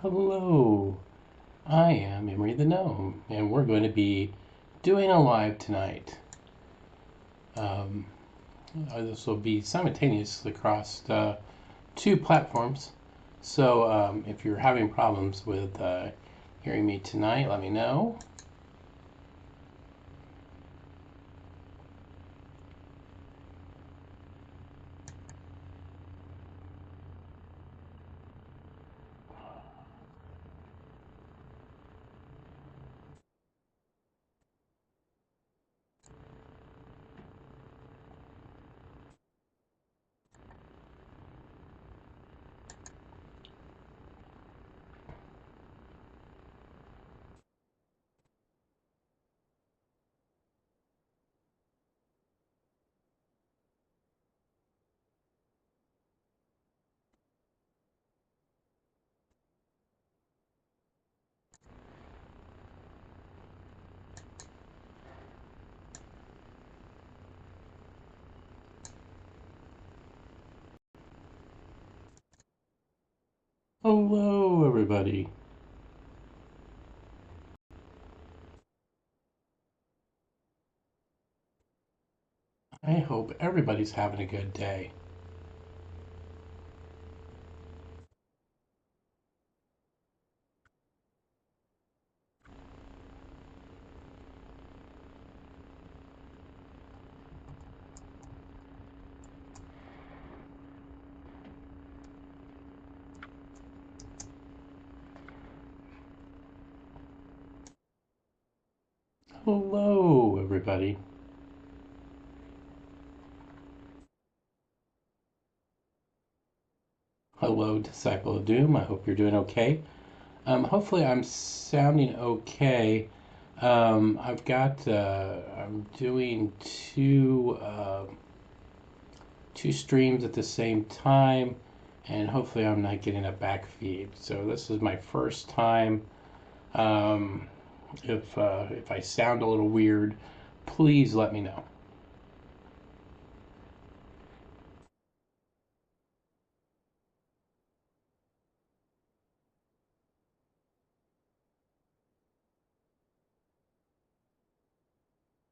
Hello, I am Emery the Gnome, and we're going to be doing a live tonight. Um, this will be simultaneous across two platforms. So if you're having problems with hearing me tonight, let me know. Hello, everybody. I hope everybody's having a good day. Hello, everybody. Hello, Disciple of Doom. I hope you're doing okay. Hopefully, I'm sounding okay. I'm doing two streams at the same time, and hopefully, I'm not getting a back feed. So this is my first time. Um, if I sound a little weird, please let me know.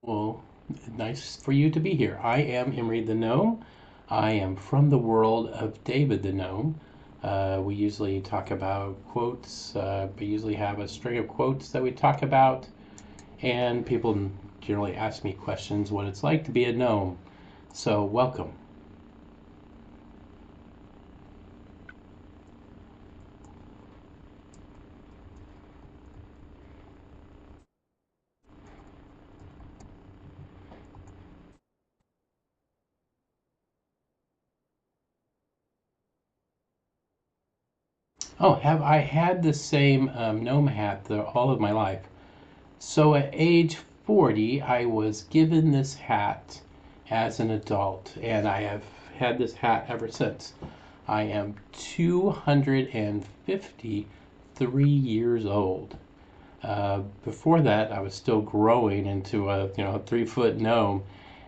Well, nice for you to be here. I am Emery the Gnome. I am from the world of David the Gnome. We usually talk about quotes. We usually have a string of quotes that we talk about, and people generally ask me questions what it's like to be a gnome. So, welcome. Oh, have I had the same gnome hat all of my life? So at age 40, I was given this hat as an adult, and I have had this hat ever since. I am 253 years old. Before that, I was still growing into a 3 foot gnome,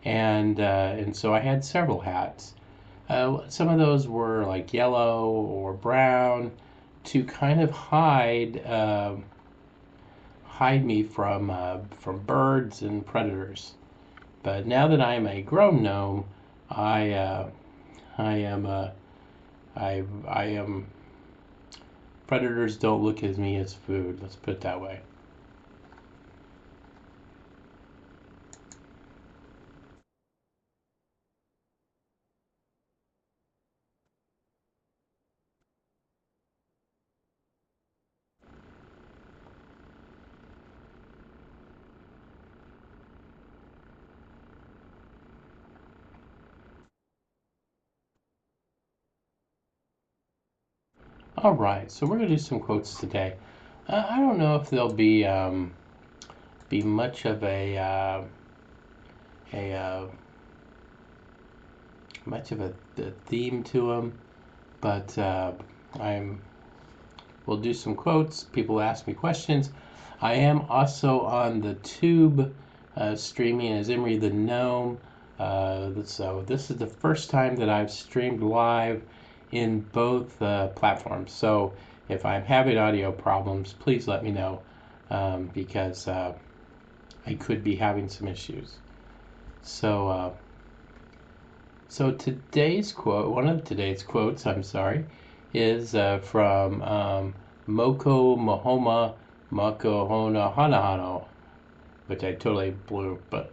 and so I had several hats. Some of those were like yellow or brown to kind of hide me from birds and predators. But now that I am a grown gnome, I I am I am predators don't look at me as food. Let's put it that way. All right, so we're gonna do some quotes today. I don't know if there'll be much of a much of a theme to them, but I'm we'll do some quotes. People ask me questions. I am also on the tube streaming as Emery the Gnome. So this is the first time that I've streamed live in both platforms. So If I'm having audio problems, please let me know because I could be having some issues. So today's quote, one of today's quotes, I'm sorry, is from Moko Mahoma Makohona Hanahano, which I totally blew, but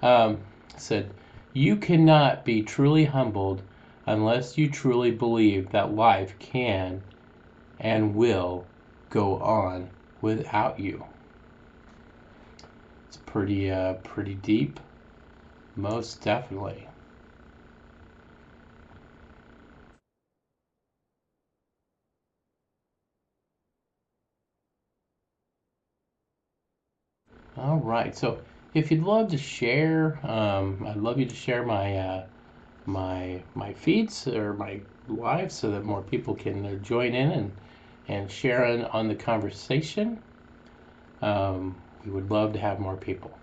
um, said, "You cannot be truly humbled unless you truly believe that life can and will go on without you." It's pretty deep, most definitely. All right. So if you'd love to share, I'd love you to share my feeds or my live so that more people can join in and share on the conversation. We would love to have more people.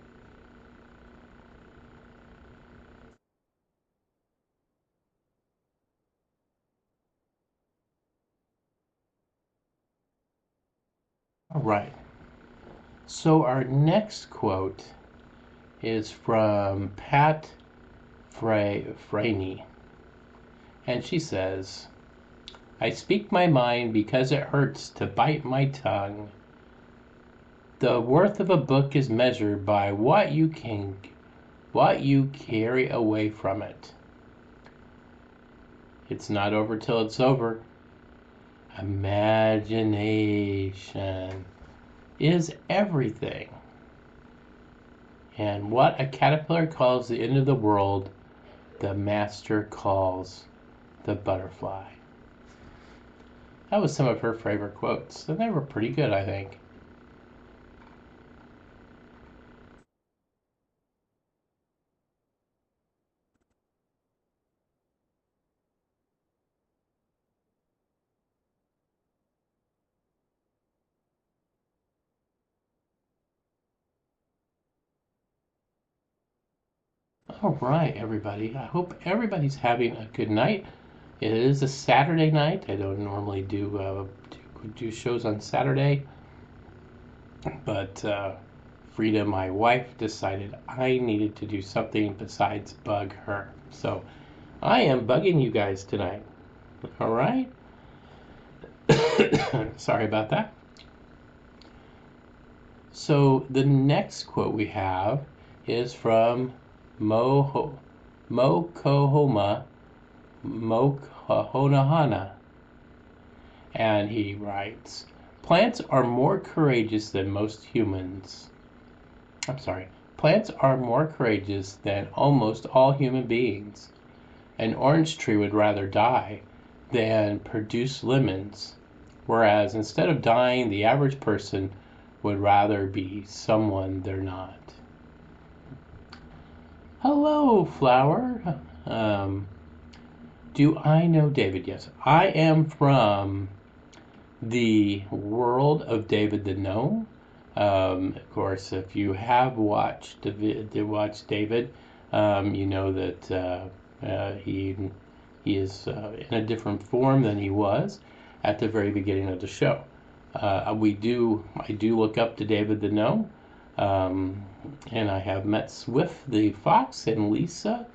All right. So our next quote is from Pat Franey, and she says, "I speak my mind because it hurts to bite my tongue. The worth of a book is measured by what you carry away from it. It's not over till it's over. Imagination is everything. And what a caterpillar calls the end of the world, the master calls the butterfly." That was some of her favorite quotes, and they were pretty good, I think. All right, everybody. I hope everybody's having a good night. It is a Saturday night. I don't normally do shows on Saturday, but Frida, my wife, decided I needed to do something besides bug her. So I am bugging you guys tonight. All right? Sorry about that. So the next quote we have is from Mokohoma Mokohonahana, and he writes, "Plants are more courageous than most humans. I'm sorry. Plants are more courageous than almost all human beings. An orange tree would rather die than produce lemons, whereas instead of dying, the average person would rather be someone they're not." Hello, flower. Um, do I know David? Yes, I am from the world of David the Gnome. Of course, if you have watched David, you know that he is in a different form than he was at the very beginning of the show. I do look up to David the Gnome, um, and I have met Swift the fox and Lisa.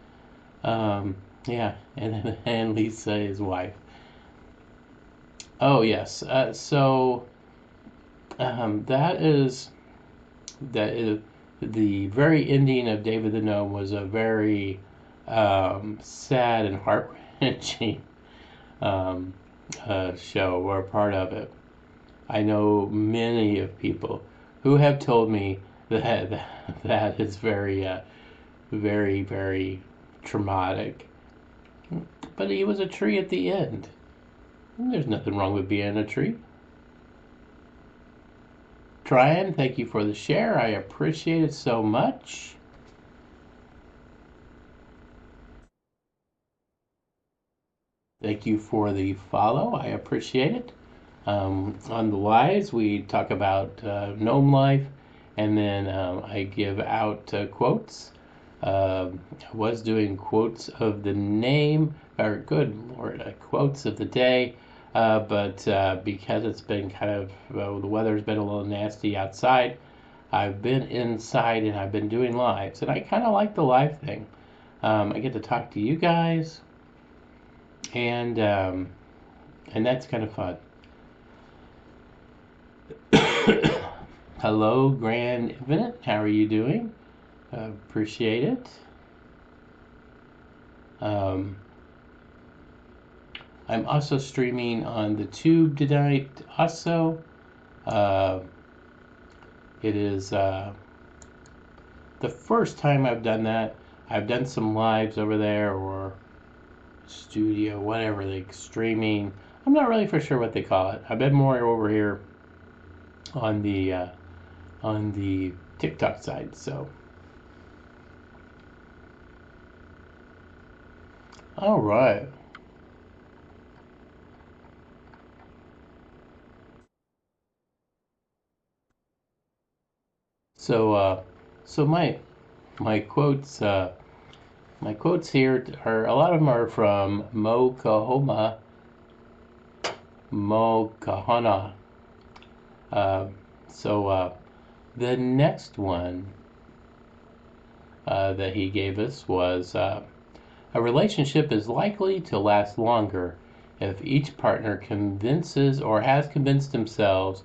Yeah, and Lisa, his wife. Oh yes. That is the very ending of David the Gnome was a very sad and heart wrenching um, show or part of it. I know many of people who have told me that is very traumatic. But he was a tree at the end. There's nothing wrong with being a tree. Tryon, thank you for the share. I appreciate it so much. Thank you for the follow. I appreciate it. On the lives, we talk about gnome life, and then I give out quotes. I was doing quotes of the name, or good Lord, quotes of the day. but because it's been kind of the weather's been a little nasty outside, I've been inside and I've been doing lives, and I kind of like the live thing. I get to talk to you guys, and that's kind of fun. Hello, Grand Infinite. How are you doing? Appreciate it. Um, I'm also streaming on the Tube tonight. Also, uh, it is the first time I've done that. I've done some lives over there or studio, whatever, like streaming. I'm not really for sure what they call it. I've been more over here on the TikTok side. So, all right. So, so my quotes my quotes here are a lot of them are from Mo Kahana. Uh, so the next one that he gave us was a relationship is likely to last longer if each partner convinces or has convinced themselves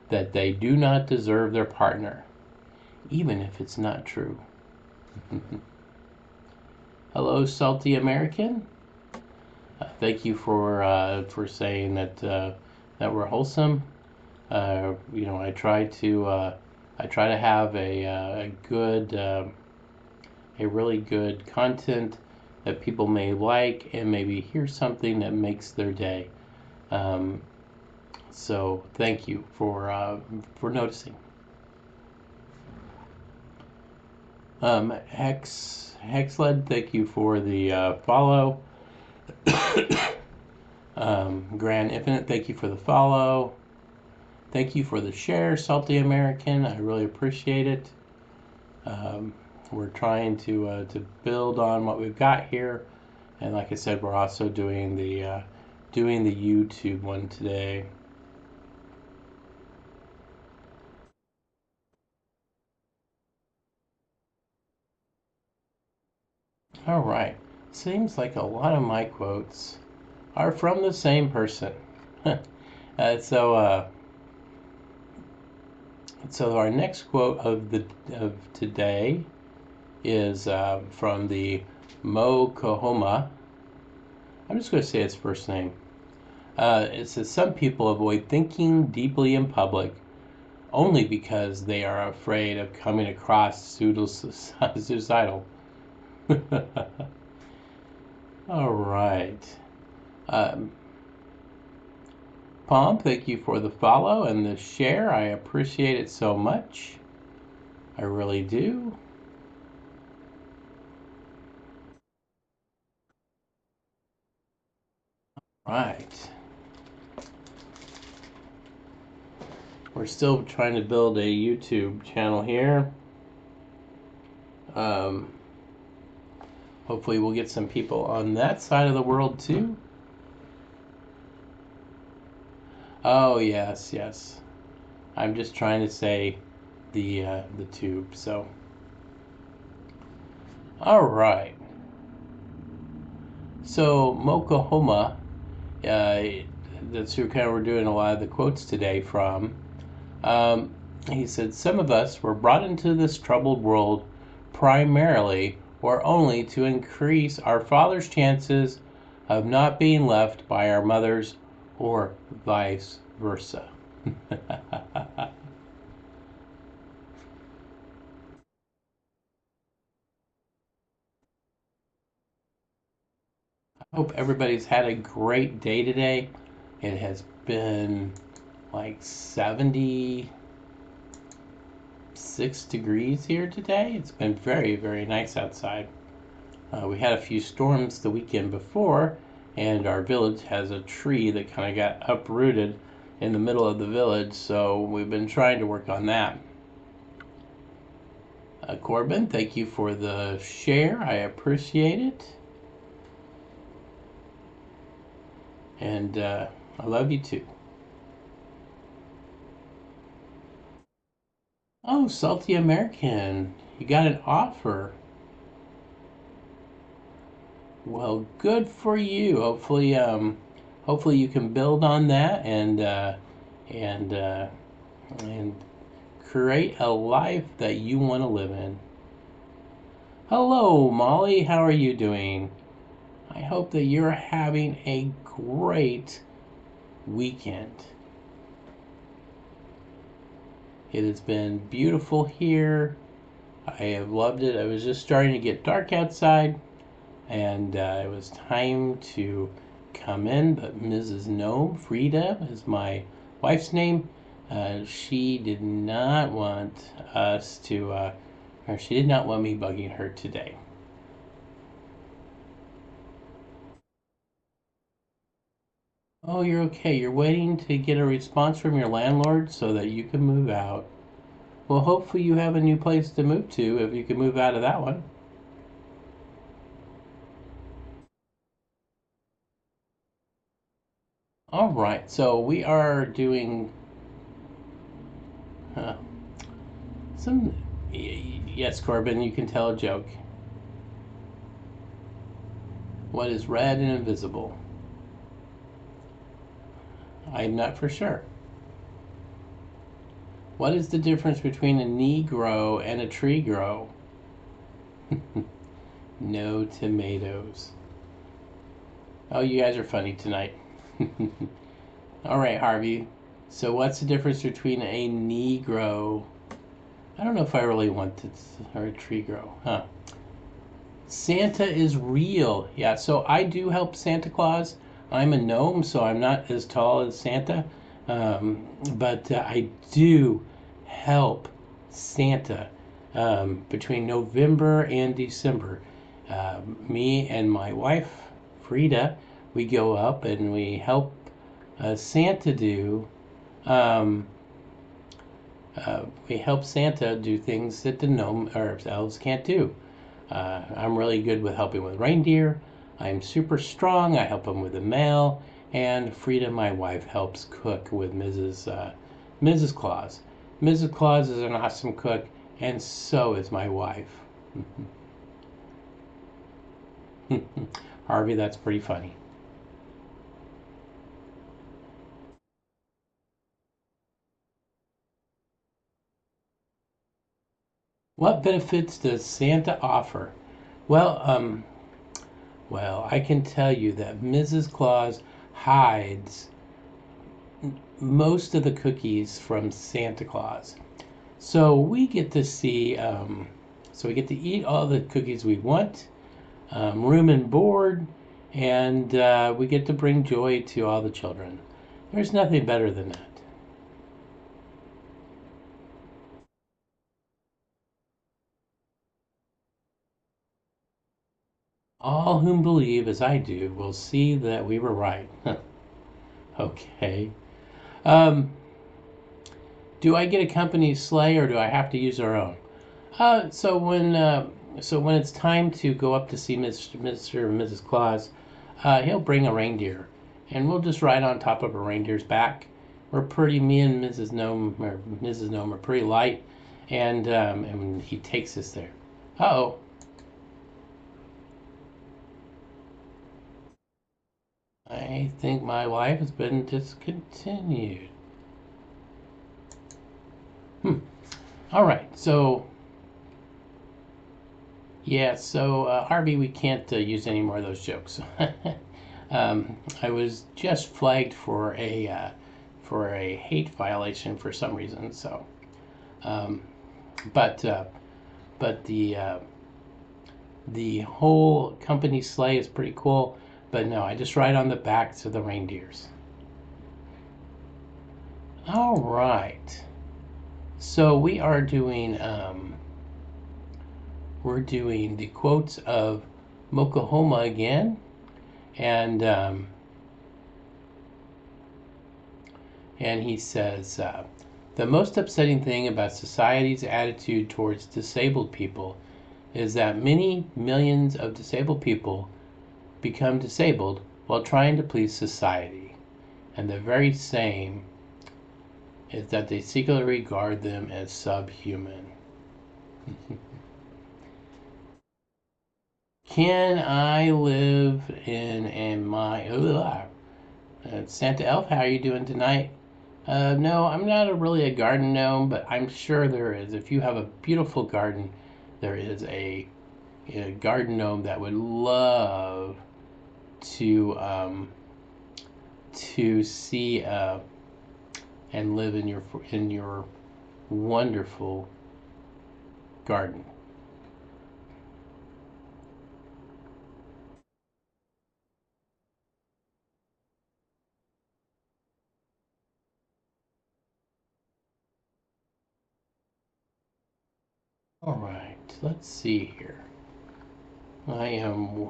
that they do not deserve their partner, even if it's not true. Hello, Salty American. Thank you for saying that we're wholesome. I try to have a good a really good content that people may like and maybe hear something that makes their day. Um, so thank you for noticing. Hexled, thank you for the follow. Grand Infinite, thank you for the follow. Thank you for the share, Salty American. I really appreciate it. Um, we're trying to build on what we've got here, and like I said, we're also doing the YouTube one today. All right. Seems like a lot of my quotes are from the same person. uh, so uh, so our next quote of today is from the Mo Kahoma. I'm just going to say its first name. It says some people avoid thinking deeply in public only because they are afraid of coming across suicidal. All right. Um, Palm, thank you for the follow and the share. I appreciate it so much. I really do. Right. We're still trying to build a YouTube channel here. Um, hopefully, we'll get some people on that side of the world too. Oh yes, yes. I'm just trying to say the tube. So, all right. So Mokohoma, uh, that's who kind of we're doing a lot of the quotes today from. Um, he said, "Some of us were brought into this troubled world primarily or only to increase our father's chances of not being left by our mothers or vice versa." I hope everybody's had a great day today. It has been like 76 degrees here today. It's been very, very nice outside. We had a few storms the weekend before, and our village has a tree that kind of got uprooted in the middle of the village, so we've been trying to work on that. Corbin, thank you for the share. I appreciate it. And I love you too. Oh, Salty American, you got an offer. Well, good for you. Hopefully you can build on that and and create a life that you want to live in. Hello, Molly. How are you doing? I hope that you're having a great weekend. It has been beautiful here. I have loved it. It was just starting to get dark outside, and it was time to come in. But Mrs. Gnome, Frida is my wife's name, she did not want us to, or she did not want me bugging her today. Oh, you're okay. You're waiting to get a response from your landlord so that you can move out. Well, hopefully you have a new place to move to if you can move out of that one. All right, so we are doing uh, some. Yes, Corbin, you can tell a joke. What is red and invisible? I'm not for sure. What is the difference between a Negro and a tree grow? No tomatoes. Oh, you guys are funny tonight. All right, Harvey. So, what's the difference between a Negro? I don't know if I really want to, or a tree grow, huh? Santa is real. Yeah, so I do help Santa Claus. I'm a gnome, so I'm not as tall as Santa. But I do help Santa between November and December. Me and my wife, Frida, we go up and we help Santa do. Um, we help Santa do things that the gnome or elves can't do. I'm really good with helping with reindeer. I'm super strong. I help them with the mail. And Frida, my wife, helps cook with Mrs. Claus. Mrs. Claus is an awesome cook, and so is my wife. Harvey, that's pretty funny. What benefits does Santa offer? Well, I can tell you that Mrs. Claus hides most of the cookies from Santa Claus. So we get to see, so we get to eat all the cookies we want, room and board, and we get to bring joy to all the children. There's nothing better than that. All whom believe as I do will see that we were right. Okay. Um, do I get a company sleigh or do I have to use our own? Uh, so when uh, so when it's time to go up to see Mr. and Mrs. Claus, he'll bring a reindeer, and we'll just ride on top of a reindeer's back. We're pretty. Me and Mrs. Gnome are pretty light, and he takes us there. Oh, I think my wife has been discontinued. Hmm. All right. So yeah. So Harvey, we can't use any more of those jokes. I was just flagged for a hate violation for some reason. So, um, but uh, but the whole company sleigh is pretty cool. But no, I just ride on the backs of the reindeers. All right. So we're doing the quotes of Mokohoma again, and and he says, the most upsetting thing about society's attitude towards disabled people is that many millions of disabled people become disabled while trying to please society. and the very same is that they secretly regard them as subhuman. Can I live in my Santa Elf? How are you doing tonight? No, I'm not really a garden gnome, but I'm sure there is. If you have a beautiful garden, there is a garden gnome that would love to see and live in your wonderful garden. All right, let's see here. I am.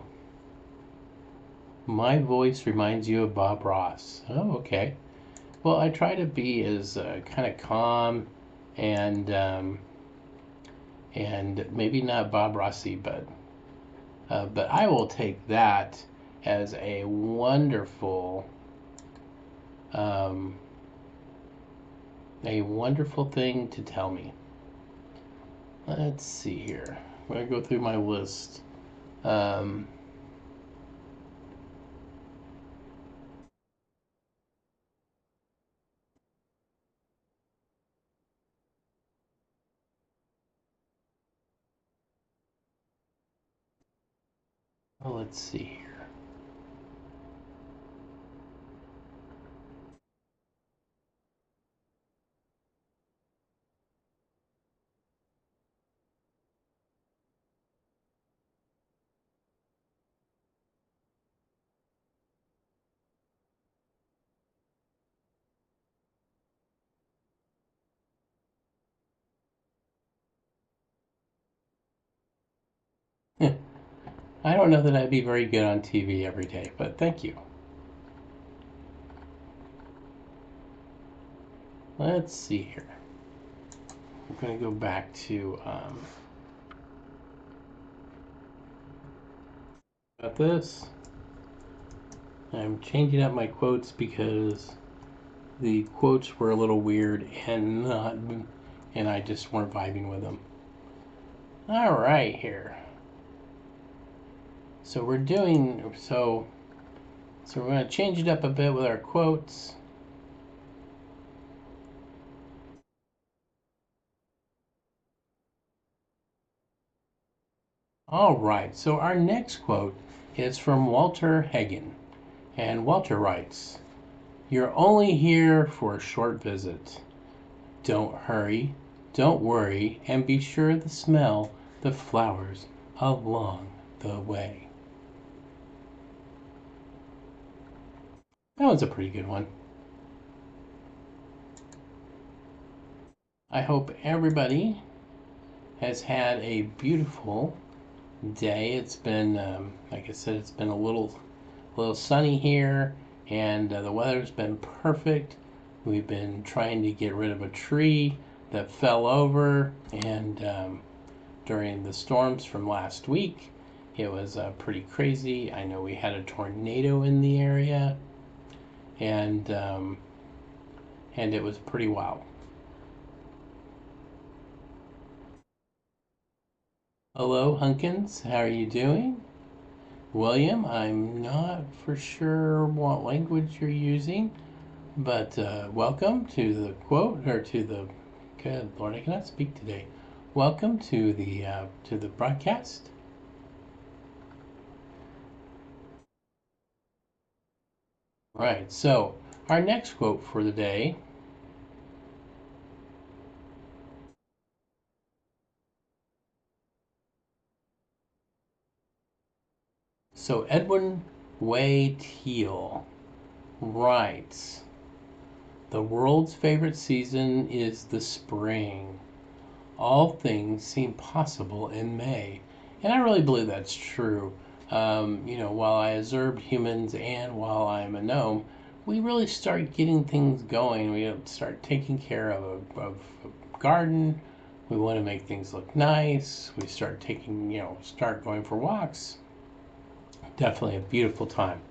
My voice reminds you of Bob Ross. Oh, okay. Well, I try to be as kind of calm and maybe not Bob Rossi, but I will take that as um, a wonderful thing to tell me. Let's see here. I'm gonna go through my list. Um, let's see here. I don't know that I'd be very good on TV every day, but thank you. Let's see here. I'm going to go back to about this. I'm changing up my quotes because the quotes were a little weird and I just weren't vibing with them. All right, here. So we're doing so we're going to change it up a bit with our quotes. All right, so our next quote is from Walter Hagen. And Walter writes, "You're only here for a short visit. Don't hurry, don't worry, and be sure to smell the flowers along the way." That was a pretty good one. I hope everybody has had a beautiful day. It's been, like I said, it's been a little sunny here, and the weather's been perfect. We've been trying to get rid of a tree that fell over, and during the storms from last week, it was pretty crazy. I know we had a tornado in the area, and it was pretty wild. Hello, Hunkins. How are you doing? William, I'm not for sure what language you're using, but welcome to the quote, or to the, good Lord, I cannot speak today. Welcome to the broadcast. Right, so our next quote for the day. So Edwin Way Teal writes, "The world's favorite season is the spring. All things seem possible in May." And I really believe that's true. While I observed humans and while I'm a gnome, we really start getting things going. We start taking care of a garden. We want to make things look nice. We start going for walks. Definitely a beautiful time.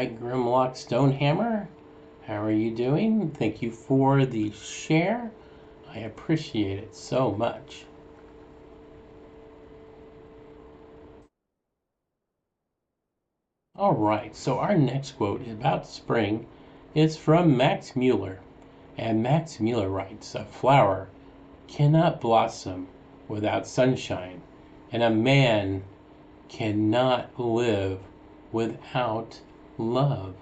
Hi, Grimlock Stonehammer. How are you doing? Thank you for the share. I appreciate it so much. All right, so our next quote about spring is from Max Mueller. And Max Mueller writes, a flower cannot blossom without sunshine, and a man cannot live without love.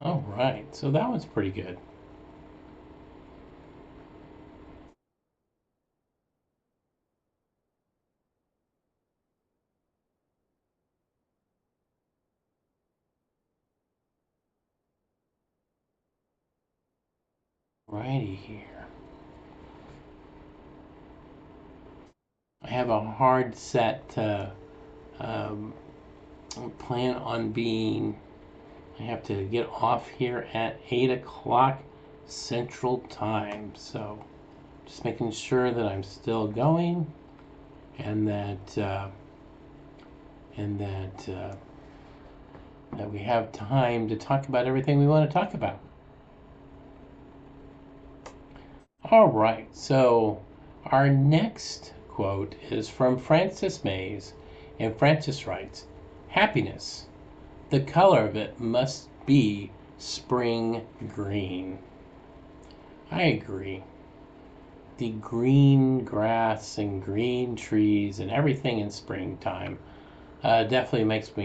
All right, so that was pretty good. Righty here. I have a hard set um, plan on being. I have to get off here at 8 o'clock Central Time. So just making sure that I'm still going and that we have time to talk about everything we want to talk about. All right, so our next quote is from Francis Mays, and Francis writes, happiness, the color of it must be spring green. I agree. The green grass and green trees and everything in springtime definitely makes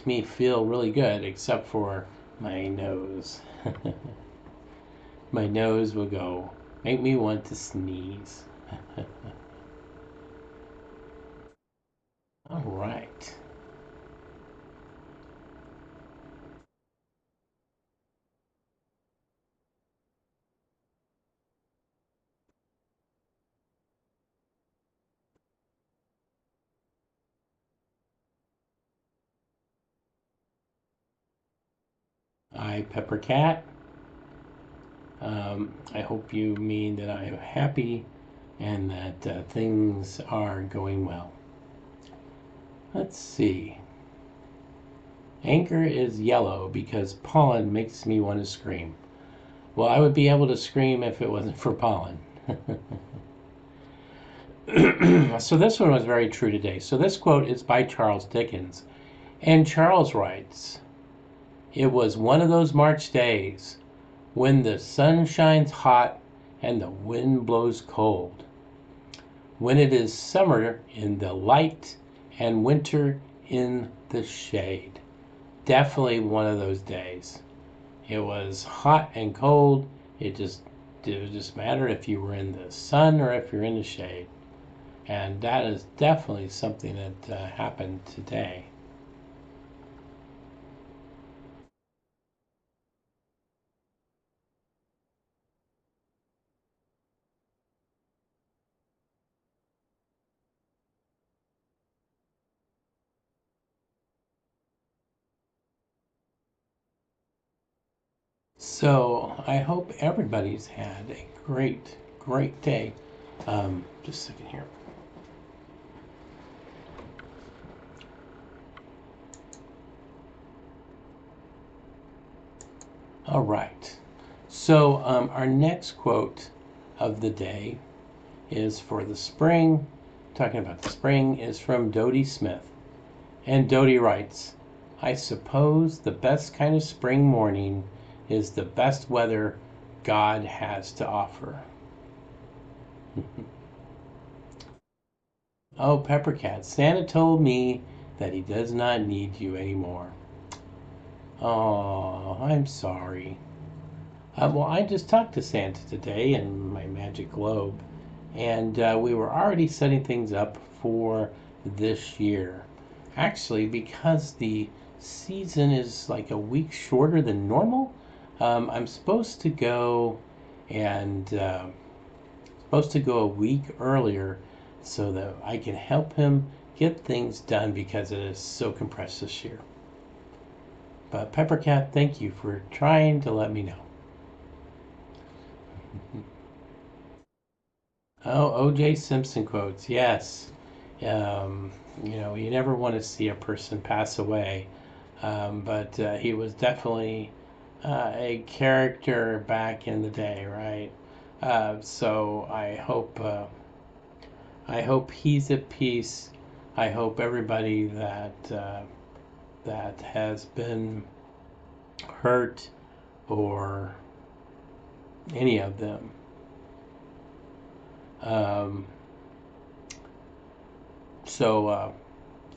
me feel really good, except for my nose. My nose will go, make me want to sneeze. All right. I, Pepper Cat. I hope you mean that I am happy and that things are going well. Let's see. Anger is yellow because pollen makes me want to scream. Well, I would be able to scream if it wasn't for pollen. So this one was very true today. So this quote is by Charles Dickens. And Charles writes, it was one of those March days when the sun shines hot and the wind blows cold, when it is summer in the light and winter in the shade. Definitely one of those days. It was hot and cold. It just mattered if you were in the sun or if you're in the shade. And that is definitely something that happened today. So I hope everybody's had a great day. Just a second here. All right. So our next quote of the day is for the spring. Talking about the spring is from Dodie Smith. And Dodie writes, I suppose the best kind of spring morning is the best weather God has to offer. Oh, Peppercat, Santa told me that he does not need you anymore. Oh, I'm sorry. Well, I just talked to Santa today in my magic globe, and we were already setting things up for this year. Actually, because the season is like a week shorter than normal, I'm supposed to go and supposed to go a week earlier so that I can help him get things done because it is so compressed this year. But Peppercat, thank you for trying to let me know. Oh, O.J. Simpson quotes. Yes. Um, you never want to see a person pass away, but he was definitely a character back in the day, right? So I hope he's at peace. I hope everybody that has been hurt or any of them. Um, so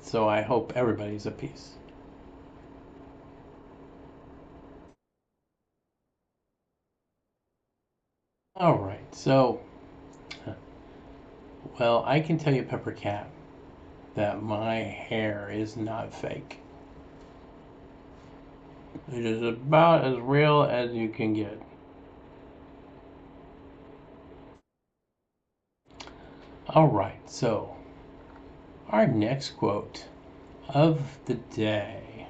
so I hope everybody's at peace. All right. So well, I can tell you, Pepper Cat, that my hair is not fake. It is about as real as you can get. All right. So our next quote of the day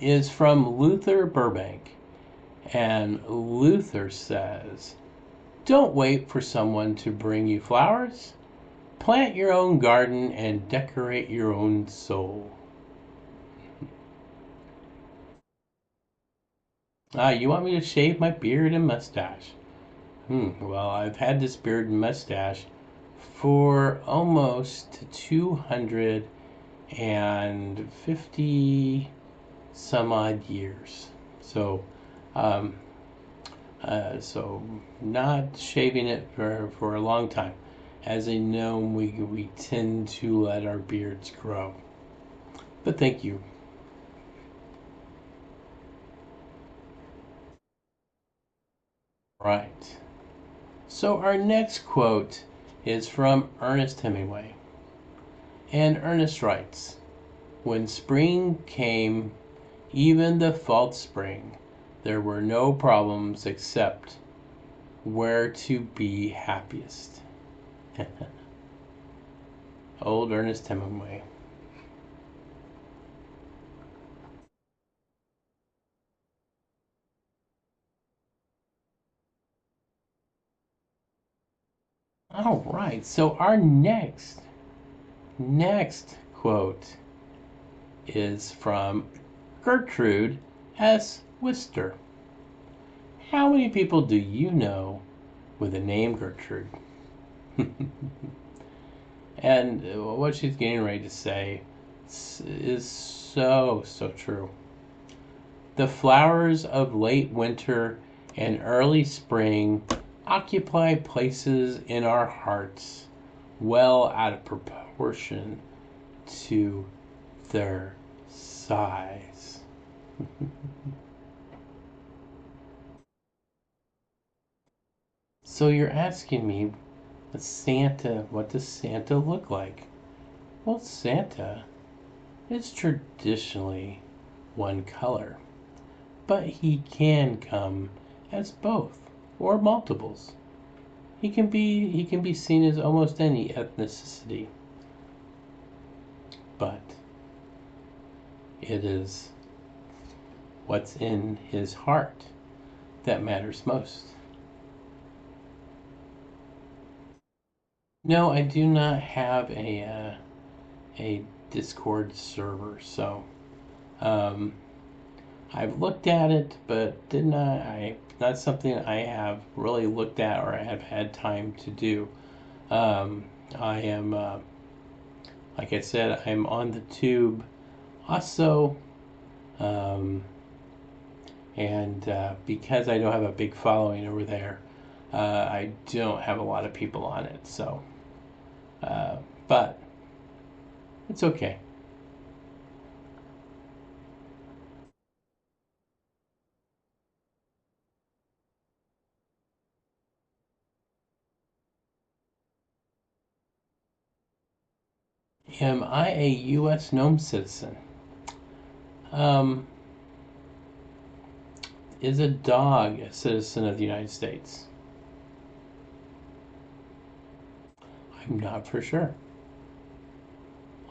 is from Luther Burbank. And Luther says, "Don't wait for someone to bring you flowers. Plant your own garden and decorate your own soul." Ah, you want me to shave my beard and mustache? Well, I've had this beard and mustache for almost 250 some odd years. So, um, so not shaving it for a long time. As a gnome, we tend to let our beards grow. But thank you. Right. So our next quote is from Ernest Hemingway. And Ernest writes, "When spring came, even the false spring, there were no problems except where to be happiest." Old Ernest Hemingway. All right, so our next quote is from Gertrude S. Wister. How many people do you know with the name Gertrude? And what she's getting ready to say is so true. The flowers of late winter and early spring occupy places in our hearts well out of proportion to their size. So you're asking me, what does Santa look like? Well, Santa is traditionally one color, but he can come as both or multiples. He can be seen as almost any ethnicity, but it is what's in his heart that matters most. No, I do not have a Discord server, so um, I've looked at it, but did not. I not something I have really looked at or have had time to do. I am, like I said, I'm on the tube also, um, and because I don't have a big following over there, I don't have a lot of people on it. So, uh, but it's okay. Am I a U.S. gnome citizen? Um, is a dog a citizen of the United States? I'm not for sure.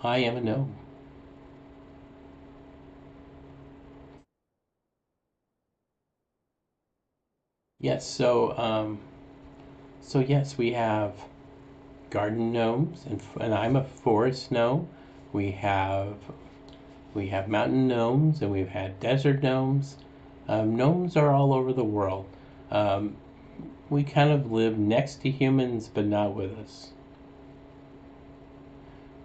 I am a gnome. Yes. So yes, we have garden gnomes, and I'm a forest gnome. We have we have mountain gnomes, and we've had desert gnomes. Gnomes are all over the world. Um, we kind of live next to humans, but not with us.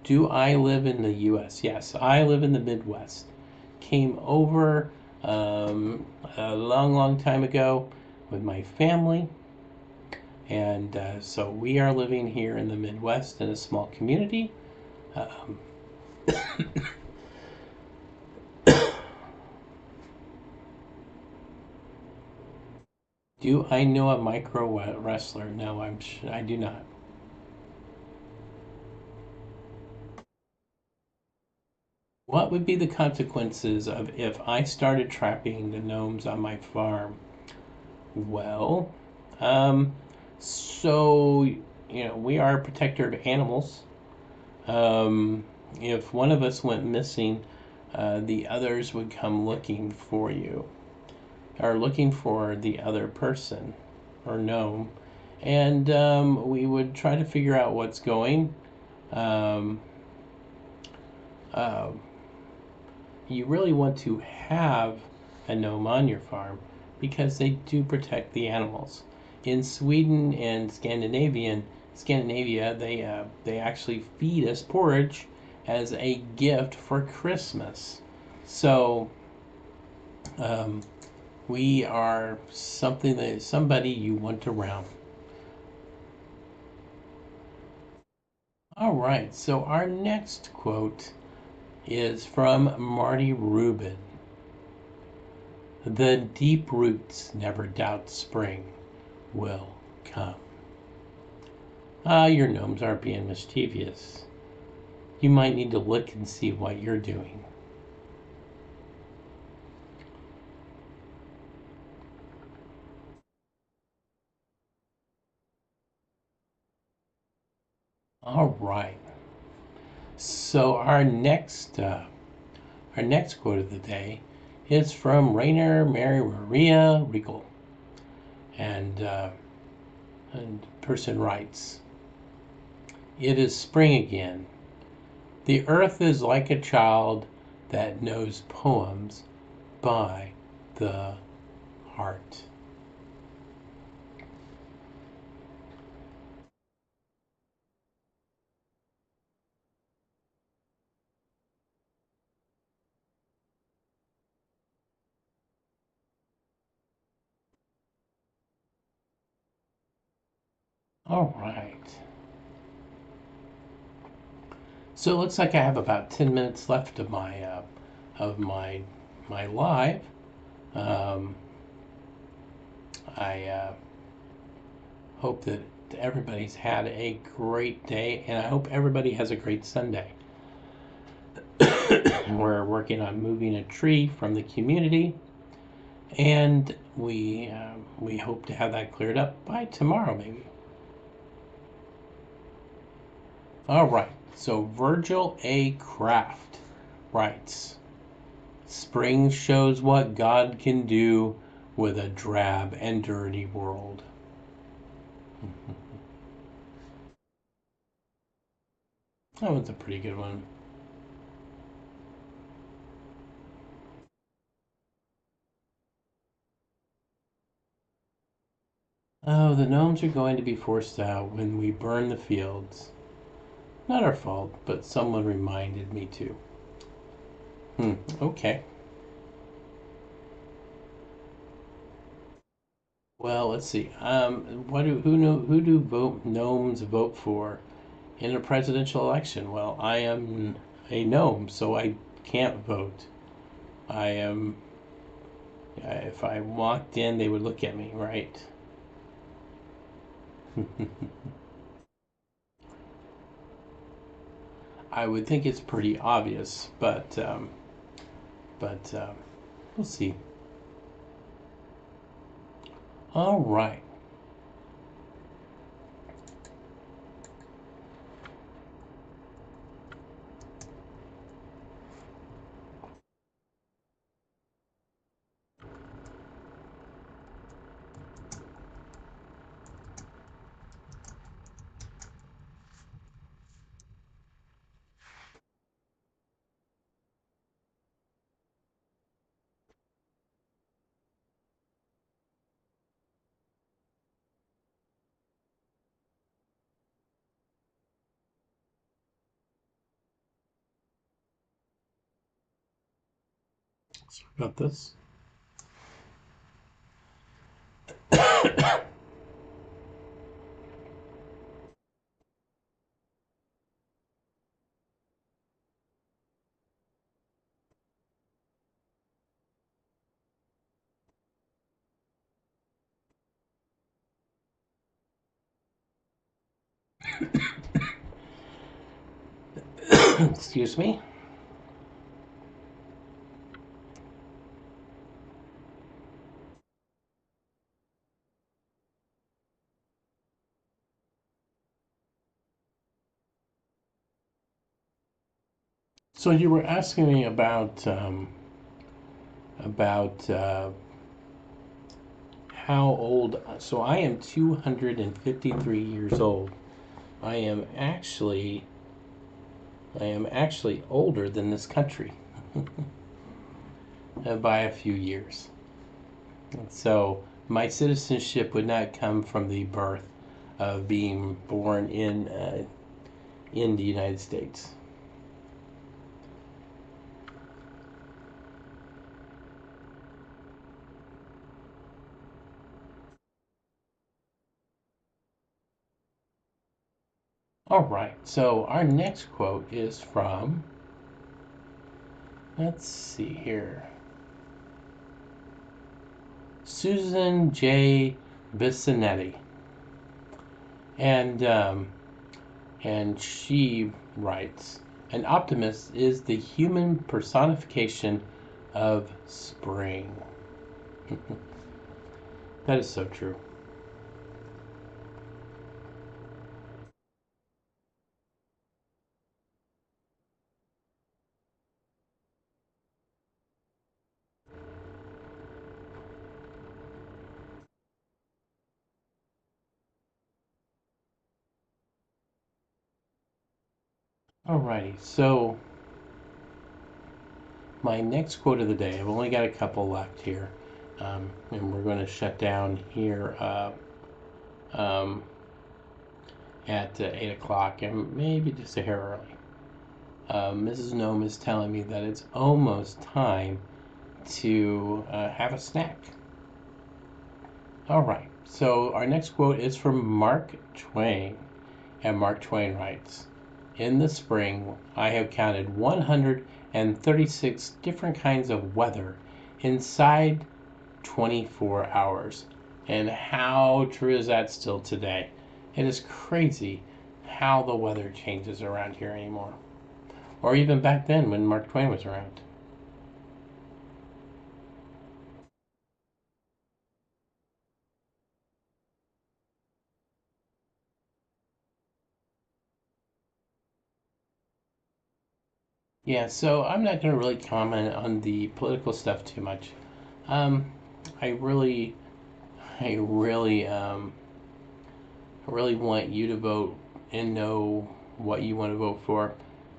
Do I live in the U.S.? Yes, I live in the Midwest. Came over a long, long time ago with my family, and so we are living here in the Midwest in a small community. Um, do I know a micro wrestler? No, I do not. What would be the consequences of if I started trapping the gnomes on my farm? Well, um, so we are a protector of animals. Um, if one of us went missing, the others would come looking for you, or looking for the other person or gnome, and we would try to figure out what's going. Um, uh, you really want to have a gnome on your farm because they do protect the animals. In Sweden and Scandinavia, they actually feed us porridge as a gift for Christmas. So um, we are somebody you want around. All right. So our next quote is from Marty Rubin. The deep roots never doubt spring will come. Ah, your gnomes aren't being mischievous. You might need to look and see what you're doing. All right. So our next quote of the day is from Rainer Mary Maria Riegel, and person writes, "It is spring again. The earth is like a child that knows poems by the heart." All right. So it looks like I have about 10 minutes left of of my my live. Um, I hope that everybody's had a great day, and I hope everybody has a great Sunday. We're working on moving a tree from the community, and we hope to have that cleared up by tomorrow, maybe. All right. So Virgil A. Craft writes, "Spring shows what God can do with a drab and dirty world." That was a pretty good one. Oh, the gnomes are going to be forced out when we burn the fields. Not our fault, but someone reminded me to. Okay. Well, let's see. Who do gnomes vote for in a presidential election? Well, I am a gnome, so I can't vote. I am. If I walked in, they would look at me, right? I would think it's pretty obvious, but we'll see. All right. Sorry about this. Excuse me. So you were asking me about how old. So I am 253 years old. I am actually older than this country by a few years. So my citizenship would not come from the birth of being born in the United States. All right. So our next quote is from. Let's see here. Susan J. Bissonnetti, and she writes, "An optimist is the human personification of spring." That is so true. Alrighty, so my next quote of the day, I've only got a couple left here, and we're going to shut down here um, at 8 o'clock, and maybe just a hair early. Mrs. Gnome is telling me that it's almost time to have a snack. All right, so our next quote is from Mark Twain. And Mark Twain writes, "In the spring, I have counted 136 different kinds of weather inside 24 hours." And how true is that still today? It is crazy how the weather changes around here anymore. Or even back then when Mark Twain was around. Yeah, so I'm not going to really comment on the political stuff too much. Um, I really, I really, I really want you to vote and know what you want to vote for,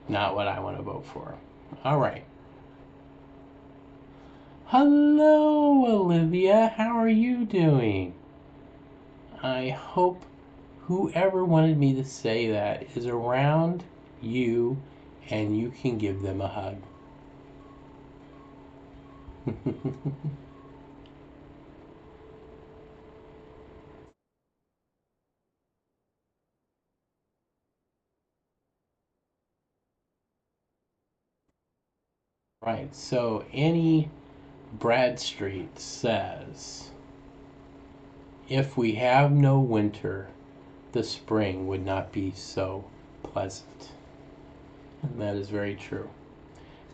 not what I want to vote for. All right. Hello, Olivia. How are you doing? I hope whoever wanted me to say that is around you and you can give them a hug. Right, so Annie Bradstreet says, "If we have no winter, the spring would not be so pleasant." And that is very true.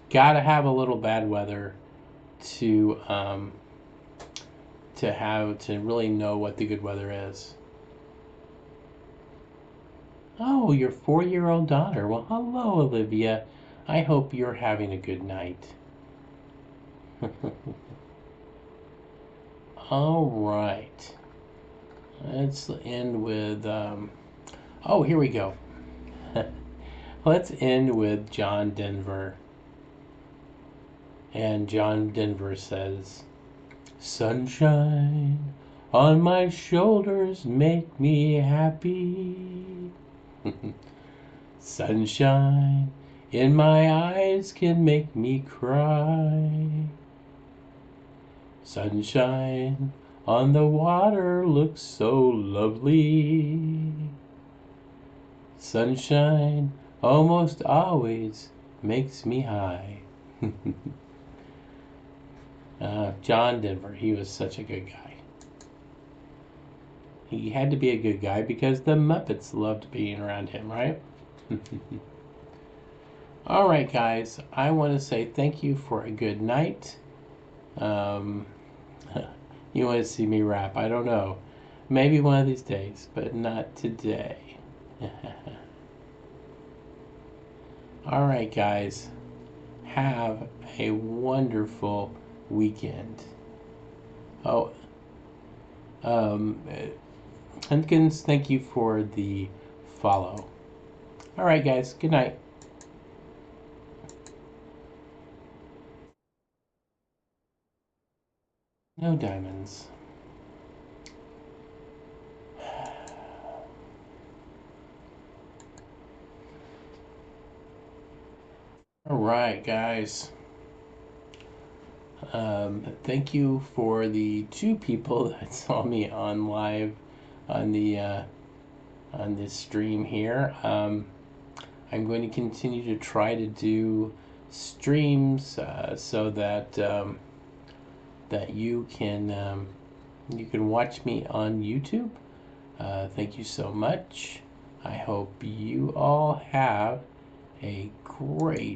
Gotta have a little bad weather to have to really know what the good weather is. Oh, your 4-year-old daughter. Well, hello, Olivia. I hope you're having a good night. All right. Let's end with. Oh, here we go. Let's end with John Denver. And John Denver says, "Sunshine on my shoulders make me happy. Sunshine in my eyes can make me cry. Sunshine on the water looks so lovely. Sunshine almost always makes me high. John Denver, he was such a good guy. He had to be a good guy because the Muppets loved being around him, right? All right, guys, I want to say thank you for a good night. Um, you want to see me rap? I don't know. Maybe one of these days, but not today. All right, guys, have a wonderful weekend. Oh, Hunkins, thank you for the follow. All right, guys, good night. No diamonds. All right, guys. Thank you for the 2 people that saw me on live on the on this stream here. I'm going to continue to try to do streams so that that you can watch me on YouTube. Thank you so much. I hope you all have a great